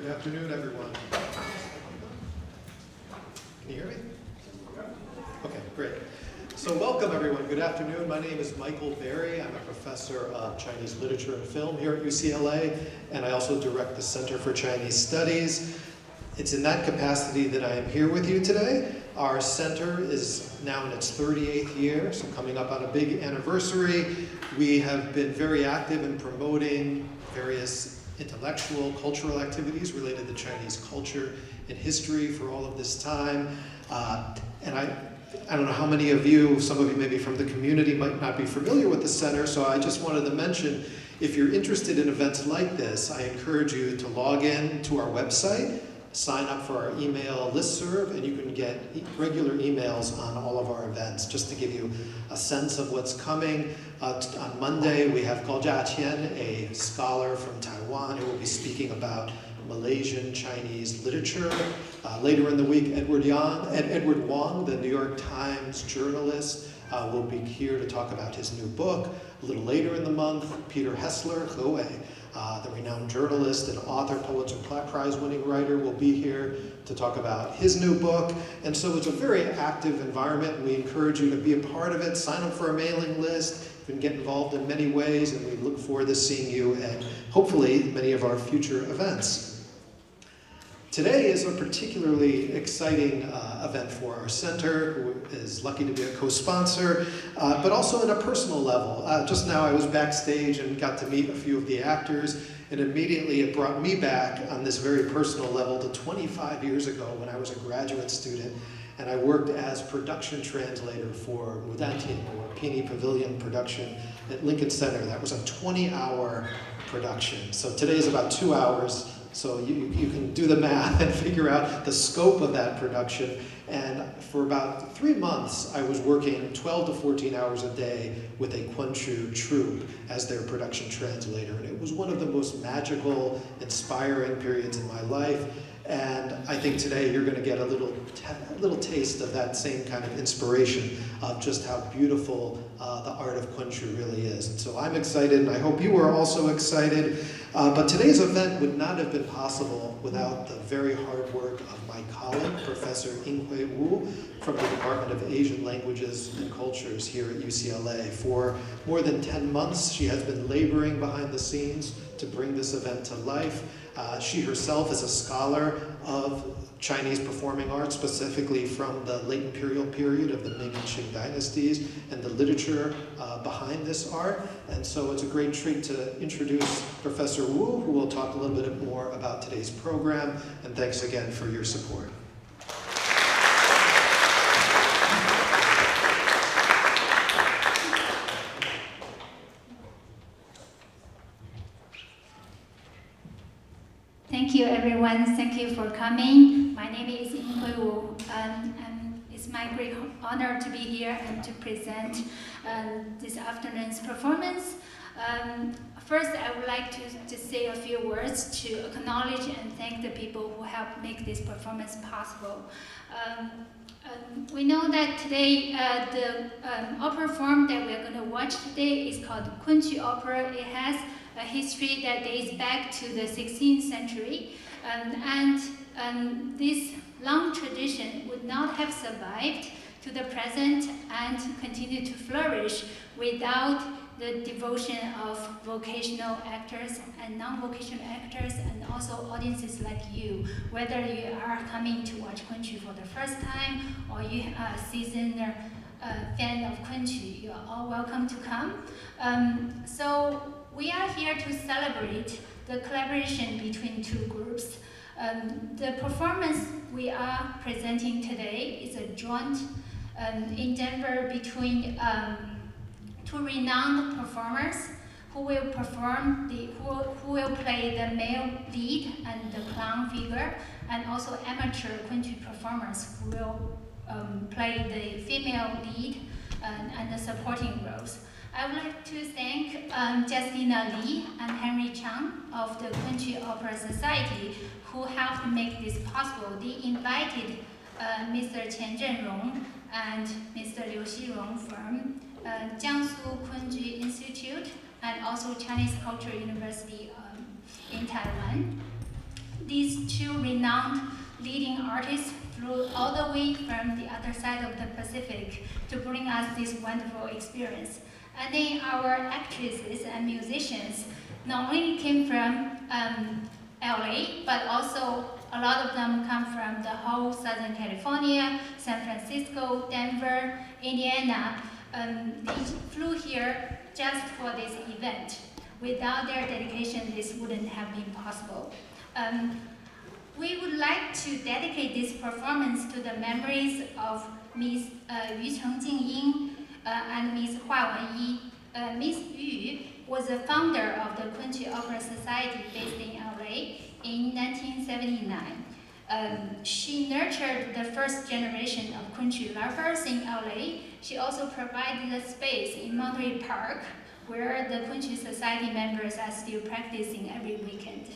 Good afternoon, everyone. Can you hear me? Okay, great. So welcome, everyone. Good afternoon. My name is Michael Berry. I'm a professor of Chinese literature and film here at UCLA, and I also direct the Center for Chinese Studies. It's in that capacity that I am here with you today. Our center is now in its 38th year, so coming up on a big anniversary. We have been very active in promoting various intellectual, cultural activities related to Chinese culture and history for all of this time. And I don't know how many of you, some of you maybe from the community might not be familiar with the center, so I just wanted to mention, if you're interested in events like this, I encourage you to log in to our website, sign up for our email listserv, and you can get regular emails on all of our events, just to give you a sense of what's coming. On Monday, we have Yiqian, a scholar from Taiwan, who will be speaking about Malaysian Chinese literature. Later in the week, Edward Wong, the New York Times journalist, will be here to talk about his new book. A little later in the month, Peter Hessler, the renowned journalist and author, Pulitzer Prize-winning writer, will be here to talk about his new book. And so it's a very active environment, and we encourage you to be a part of it. Sign up for our mailing list. You can get involved in many ways, and we look forward to seeing you at, hopefully, many of our future events. Today is a particularly exciting event for our center, who is lucky to be a co-sponsor, but also on a personal level. Just now I was backstage and got to meet a few of the actors, and immediately it brought me back on this very personal level to 25 years ago when I was a graduate student, and I worked as production translator for Mudantian, or Peony Pavilion production at Lincoln Center. That was a 20-hour production. So today is about 2 hours. So you can do the math and figure out the scope of that production. And for about 3 months, I was working 12 to 14 hours a day with a Kunchu troupe as their production translator. And it was one of the most magical, inspiring periods in my life. And I think today you're going to get a little taste of that same kind of inspiration of just how beautiful the art of Kunchu really is. And so I'm excited, and I hope you are also excited. But today's event would not have been possible without the very hard work of my colleague, Professor Yinghui Wu, from the Department of Asian Languages and Cultures here at UCLA. For more than 10 months, she has been laboring behind the scenes to bring this event to life. She herself is a scholar of Chinese performing arts, specifically from the late imperial period of the Ming and Qing dynasties, and the literature behind this art. And so it's a great treat to introduce Professor Wu, who will talk a little bit more about today's program. And thanks again for your support. Thank you, everyone. Thank you for coming. My name is Yinghui Wu. It's my great honor to be here and to present this afternoon's performance. First, I would like to say a few words to acknowledge and thank the people who helped make this performance possible. We know that today the opera form that we're going to watch today is called Kunchu opera. It has a history that dates back to the 16th century, and this long tradition would not have survived to the present and continue to flourish without the devotion of vocational actors and non-vocational actors, and also audiences like you. Whether you are coming to watch Kunchu for the first time or you are a seasoned fan of Kunchu, you are all welcome to come. So we are here to celebrate the collaboration between two groups. The performance we are presenting today is a joint endeavor between two renowned performers who will who will play the male lead and the clown figure, and also amateur Kunchu performers who will play the female lead and the supporting roles. I would like to thank Justina Lee and Henry Chang of the Kunchu Opera Society who helped make this possible. They invited Mr. Qian Zhenrong and Mr. Liu Xirong from Jiangsu Kunju Institute and also Chinese Cultural University in Taiwan. these two renowned leading artists flew all the way from the other side of the Pacific to bring us this wonderful experience. And then our actresses and musicians not only came from LA, but also a lot of them come from the whole Southern California, San Francisco, Denver, Indiana. They flew here just for this event. Without their dedication, this wouldn't have been possible. We would like to dedicate this performance to the memories of Miss玉簪记and Miss Huawenyi. Miss Yu was the founder of the Kunqu Opera Society based in LA in 1979. She nurtured the first generation of Kunqu lovers in LA. She also provided a space in Monterey Park where the Kunqu Society members are still practicing every weekend.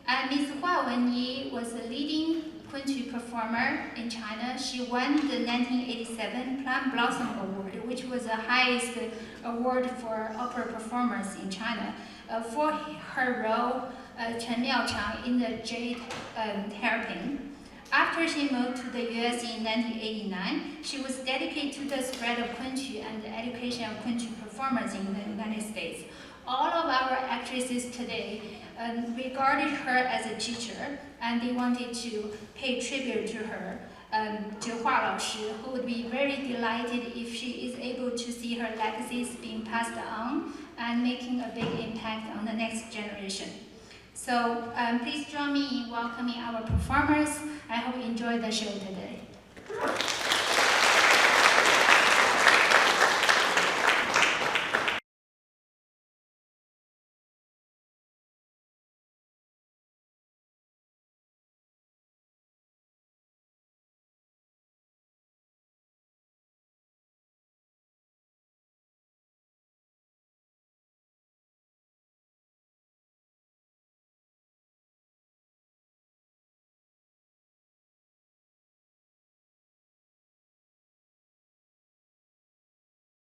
And Ms. Huawenyi was a leading Kunqu performer in China. She won the 1987 Plum Blossom Award, which was the highest award for opera performers in China, for her role, Chen Liaochang, in the Jade Hairpin. After she moved to the US in 1989, she was dedicated to the spread of Kunqu and the education of Kunqu performers in the United States. All of our actresses today regarded her as a teacher, and they wanted to pay tribute to her, to Hua Laoshi, who would be very delighted if she is able to see her legacies being passed on and making a big impact on the next generation. So please join me in welcoming our performers. I hope you enjoy the show today.